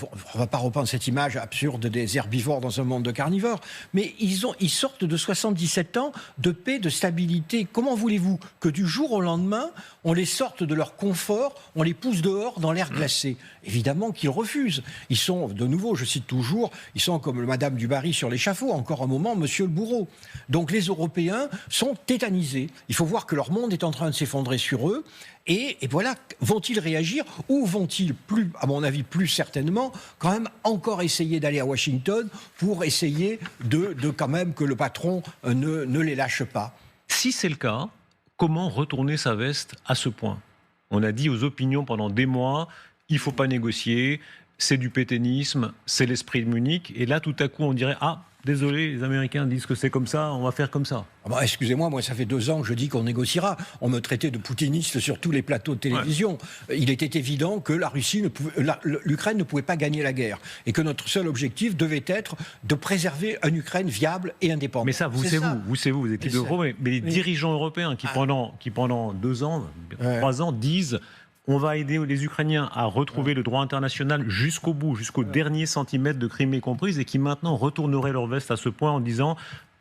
On ne va pas reprendre cette image absurde des herbivores dans un monde de carnivores, mais ils sortent de 77 ans de paix, de stabilité. Comment voulez-vous que du jour au lendemain, on les sorte de leur confort, on les pousse dehors dans l'air glacé? Évidemment qu'ils refusent. Ils sont, de nouveau, je cite toujours, ils sont comme le Madame du Barry sur l'échafaud, encore un moment, Monsieur le bourreau. Donc les Européens sont tétanisés. Il faut voir que leur monde est en train de s'effondrer sur eux. Et voilà, vont-ils réagir ou vont-ils, plus, à mon avis, plus certainement, quand même encore essayer d'aller à Washington pour essayer de quand même que le patron ne les lâche pas? Si c'est le cas, comment retourner sa veste à ce point? On a dit aux opinions pendant des mois, il ne faut pas négocier, c'est du pétainisme, c'est l'esprit de Munich. Et là, tout à coup, on dirait, ah, désolé, les Américains disent que c'est comme ça, on va faire comme ça. Ah bah, excusez-moi, moi ça fait 2 ans que je dis qu'on négociera. On me traitait de poutiniste sur tous les plateaux de télévision. Ouais. Il était évident que l'Ukraine ne pouvait pas gagner la guerre et que notre seul objectif devait être de préserver une Ukraine viable et indépendante. Mais ça, vous êtes type de mais les dirigeants européens qui pendant 2 ans, 3 ans disent on va aider les Ukrainiens à retrouver le droit international jusqu'au bout, jusqu'au dernier centimètre de Crimée comprise, et qui maintenant retourneraient leur veste à ce point en disant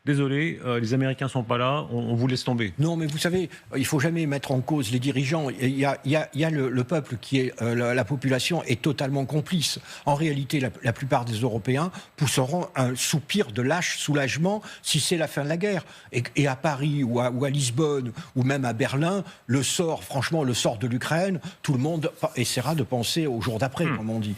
désolé, les Américains ne sont pas là, on vous laisse tomber. Non, mais vous savez, il ne faut jamais mettre en cause les dirigeants. Il y a le peuple qui est... la population est totalement complice. En réalité, la plupart des Européens pousseront un soupir de lâche soulagement si c'est la fin de la guerre. Et à Paris ou à Lisbonne ou même à Berlin, franchement, le sort de l'Ukraine, tout le monde essaiera de penser au jour d'après, comme on dit.